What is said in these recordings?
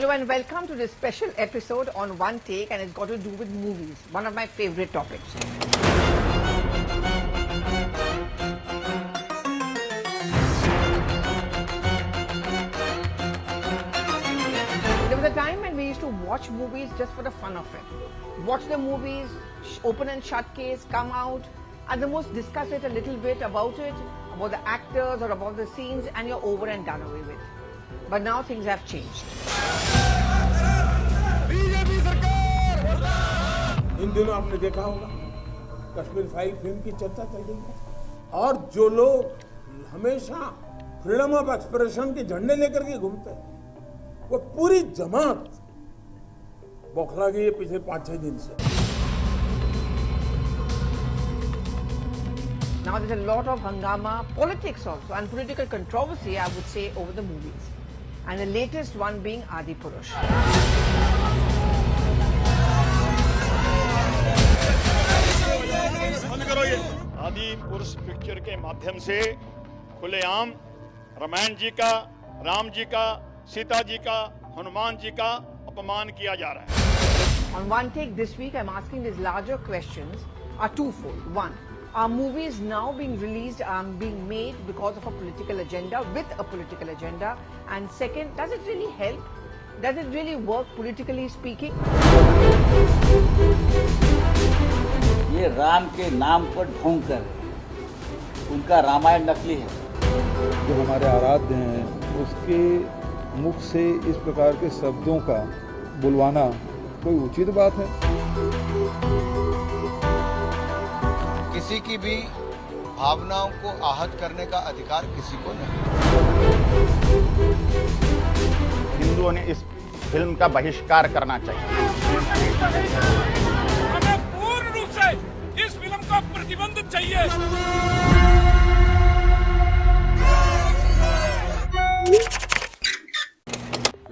Hello and welcome to this special episode on One Take, and it's got to do with movies, one of my favorite topics. There was a time when we used to watch movies just for the fun of it. Watch the movies, open and shut case, come out, and the most discuss it a little bit about the actors or about the scenes, and you're over and done away with. But now things have changed. इन दिनों आपने देखा होगा Kashmir file film की चर्चा चल रही है और जो लोग हमेशा फ्रीडम ऑफ एक्सप्रेशन के झंडे लेकर के घूमते हैं वो पूरी जमात बौखला गई है पिछले 5-6 दिन से. Now there's a lot of hangama, politics also, and political controversy, I would say, over the movies. And the latest one being Adipurush. Adipurush picture के माध्यम से खुलेआम रामायण जी का, राम जी का, सीता जी का, हनुमान जी का अपमान किया जा रहा है. On One Take this week, I'm asking these larger questions are twofold. One, are movies now being released, being made because of a political agenda, with a political agenda? And second, does it really help? Does it really work politically speaking? ये राम के नाम पर ढोंग कर उनका रामायण नकली है. जो हमारे आराध्य हैं उसके मुख से इस प्रकार के शब्दों का बुलवाना कोई उचित बात है? किसी की भी भावनाओं को आहत करने का अधिकार किसी को नहीं. हिंदुओं ने इस फिल्म का बहिष्कार करना चाहिए. हमें पूर्ण रूप से इस फिल्म का प्रतिबंध चाहिए.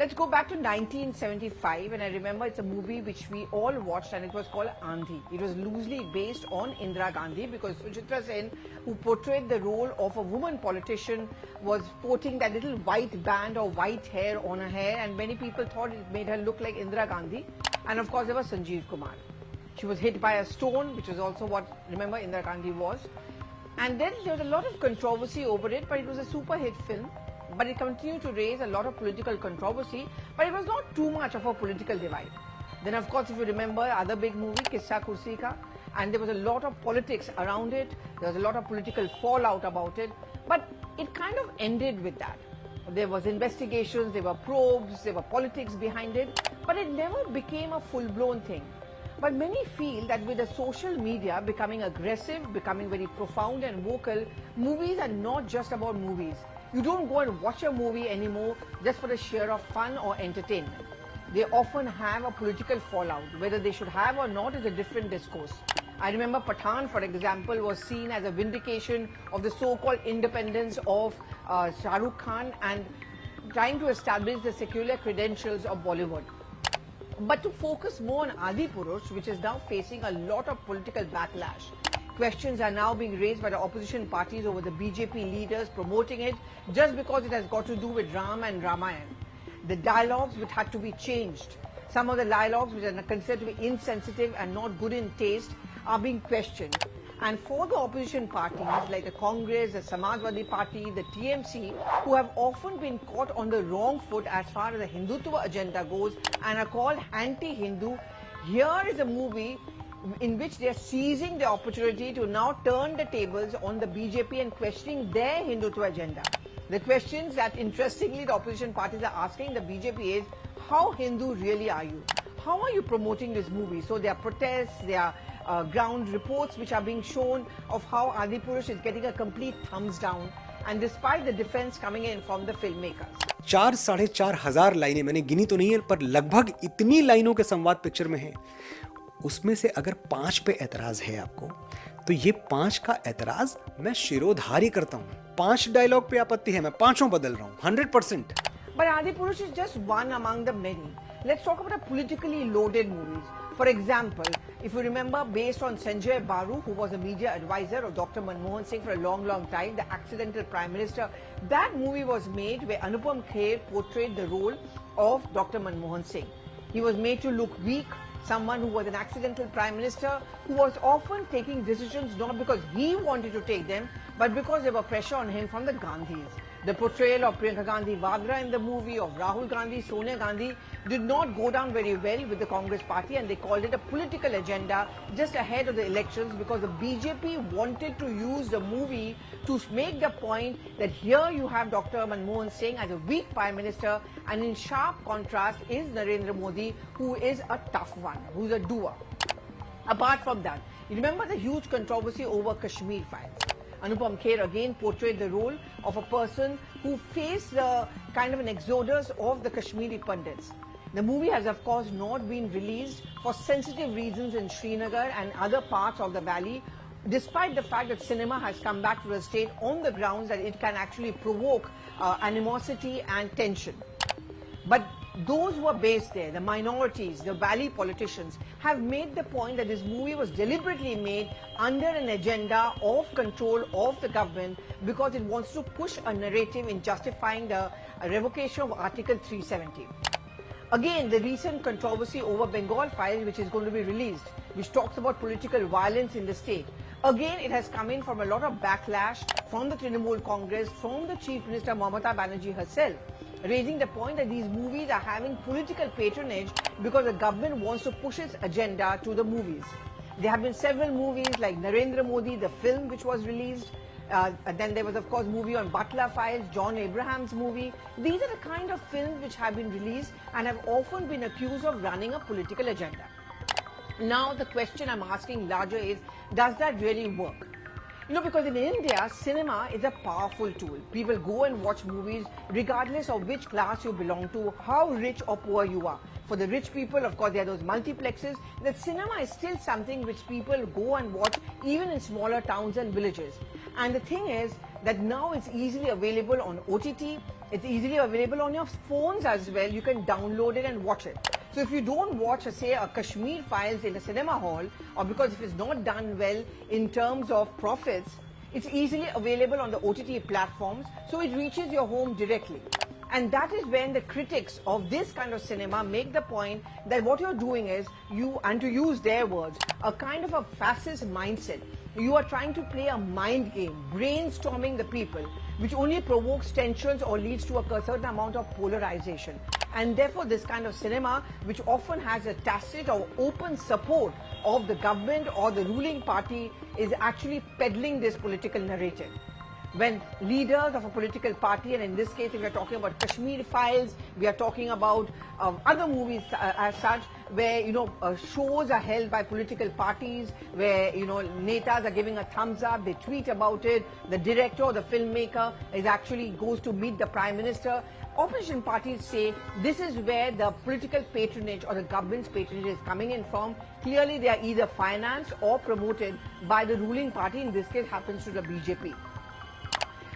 Let's go back to 1975, and I remember it's a movie which we all watched, and it was called Andhi. It was loosely based on Indira Gandhi because Suchitra Sen, who portrayed the role of a woman politician, was sporting that little white band or white hair on her hair, and many people thought it made her look like Indira Gandhi. And of course, there was Sanjeev Kumar. She was hit by a stone, which was also what, remember, Indira Gandhi was. And then there was a lot of controversy over it, but it was a super hit film. But it continued to raise a lot of political controversy, but it was not too much of a political divide. Then of course, if you remember, other big movie, Kissa Kursi Ka, and there was a lot of politics around it, there was a lot of political fallout about it, but it kind of ended with that. There was investigations, there were probes, there were politics behind it, but it never became a full-blown thing. But many feel that with the social media becoming aggressive, becoming very profound and vocal, movies are not just about movies. You don't go and watch a movie anymore just for the sheer of fun or entertainment. They often have a political fallout. Whether they should have or not is a different discourse. I remember Pathan, for example, was seen as a vindication of the so-called independence of Shah Rukh Khan and trying to establish the secular credentials of Bollywood. But to focus more on Adipurush, which is now facing a lot of political backlash, questions are now being raised by the opposition parties over the BJP leaders promoting it just because it has got to do with Ram and Ramayan. The dialogues which had to be changed. Some of the dialogues which are considered to be insensitive and not good in taste are being questioned. And for the opposition parties like the Congress, the Samajwadi Party, the TMC, who have often been caught on the wrong foot as far as the Hindutva agenda goes and are called anti-Hindu, here is a movie in which they are seizing the opportunity to now turn the tables on the BJP and questioning their Hindutva agenda. The questions that interestingly the opposition parties are asking the BJP is, how Hindu really are you? How are you promoting this movie? So there are protests, there are ground reports which are being shown of how Adipurush is getting a complete thumbs down, and despite the defense coming in from the filmmakers. 4,500 लाइनें मैंने गिनी तो नहीं है, पर लगभग इतनी लाइनों के संवाद पिक्चर में है. उसमें से अगर 5 पे ऐतराज है आपको, तो ये 5 का ऐतराज मैं शिरोधार्य करता हूँ. 5 डायलॉग पे आपत्ति है, मैं 5 बदल रहा हूँ 100%. But Adipurush is just one among the many. Let's talk about the politically loaded movies. For example, if you remember, based on Sanjay Baru, who was a media advisor of Dr. Manmohan Singh for a long, long time, the accidental Prime Minister, that movie was made where Anupam Kher portrayed the role of Dr. Manmohan Singh. He was made to look weak, someone who was an accidental Prime Minister, who was often taking decisions not because he wanted to take them, but because there were pressure on him from the Gandhis. The portrayal of Priyanka Gandhi Vadra in the movie, of Rahul Gandhi, Sonia Gandhi, did not go down very well with the Congress party, and they called it a political agenda just ahead of the elections because the BJP wanted to use the movie to make the point that here you have Dr. Manmohan Singh as a weak Prime Minister, and in sharp contrast is Narendra Modi, who is a tough one, who's a doer. Apart from that, you remember the huge controversy over Kashmir files. Anupam Kher again portrayed the role of a person who faced the kind of an exodus of the Kashmiri Pandits. The movie has of course not been released for sensitive reasons in Srinagar and other parts of the valley, despite the fact that cinema has come back to the state on the grounds that it can actually provoke animosity and tension. But those who are based there, the minorities, the valley politicians, have made the point that this movie was deliberately made under an agenda of control of the government because it wants to push a narrative in justifying the revocation of Article 370. Again, the recent controversy over Bengal files, which is going to be released, which talks about political violence in the state. Again, it has come in from a lot of backlash from the Trinamool Congress, from the Chief Minister Mamata Banerjee herself, raising the point that these movies are having political patronage because the government wants to push its agenda to the movies. There have been several movies like Narendra Modi, the film which was released. Then there was of course movie on Butler Files, John Abraham's movie. These are the kind of films which have been released and have often been accused of running a political agenda. Now the question I'm asking larger is, does that really work? You know, because in India, cinema is a powerful tool. People go and watch movies regardless of which class you belong to, how rich or poor you are. For the rich people, of course, there are those multiplexes. That cinema is still something which people go and watch even in smaller towns and villages. And the thing is that now it's easily available on OTT. It's easily available on your phones as well. You can download it and watch it. So if you don't watch, say, a Kashmir Files in a cinema hall, or because if it's not done well in terms of profits, it's easily available on the OTT platforms, so it reaches your home directly. And that is when the critics of this kind of cinema make the point that what you're doing is, and to use their words, a kind of a fascist mindset. You are trying to play a mind game, brainstorming the people, which only provokes tensions or leads to a certain amount of polarization. And therefore, this kind of cinema, which often has a tacit or open support of the government or the ruling party, is actually peddling this political narrative. When leaders of a political party, and in this case, if we are talking about Kashmir Files, we are talking about other movies as such, where, shows are held by political parties, where, netas are giving a thumbs up, they tweet about it, the director or the filmmaker goes to meet the Prime Minister. Opposition parties say this is where the political patronage or the government's patronage is coming in from. Clearly, they are either financed or promoted by the ruling party, in this case happens to the BJP.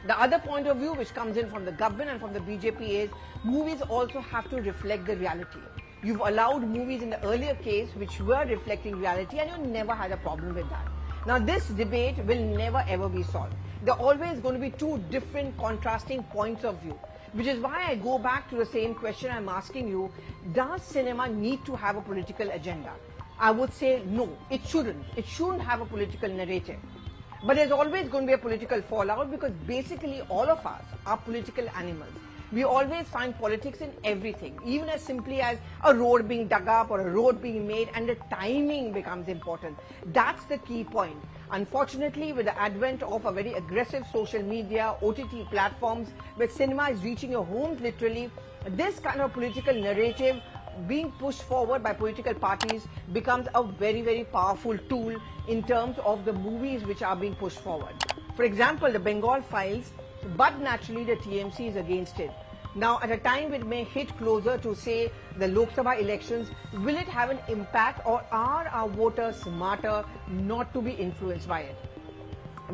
The other point of view which comes in from the government and from the BJP is movies also have to reflect the reality. You've allowed movies in the earlier case which were reflecting reality, and you never had a problem with that. Now this debate will never ever be solved. There are always going to be two different contrasting points of view, which is why I go back to the same question I'm asking you. Does cinema need to have a political agenda? I would say no, it shouldn't. It shouldn't have a political narrative. But there's always going to be a political fallout because basically all of us are political animals. We always find politics in everything, even as simply as a road being dug up or a road being made, and the timing becomes important. That's the key point. Unfortunately, with the advent of a very aggressive social media, OTT platforms, where cinema is reaching your homes literally, this kind of political narrative being pushed forward by political parties becomes a very, very powerful tool in terms of the movies which are being pushed forward. For example, the Bengal Files, but naturally the TMC is against it. Now, at a time it may hit closer to, say, the Lok Sabha elections, will it have an impact, or are our voters smarter not to be influenced by it?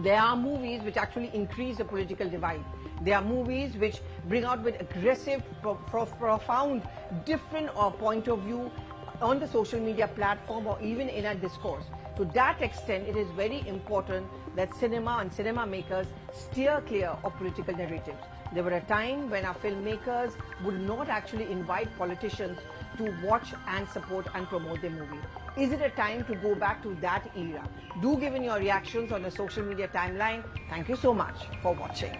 There are movies which actually increase the political divide. There are movies which bring out with aggressive, profound, different point of view on the social media platform or even in a discourse. To that extent, it is very important that cinema and cinema makers steer clear of political narratives. There were a time when our filmmakers would not actually invite politicians to watch and support and promote their movie. Is it a time to go back to that era? Do give in your reactions on the social media timeline. Thank you so much for watching.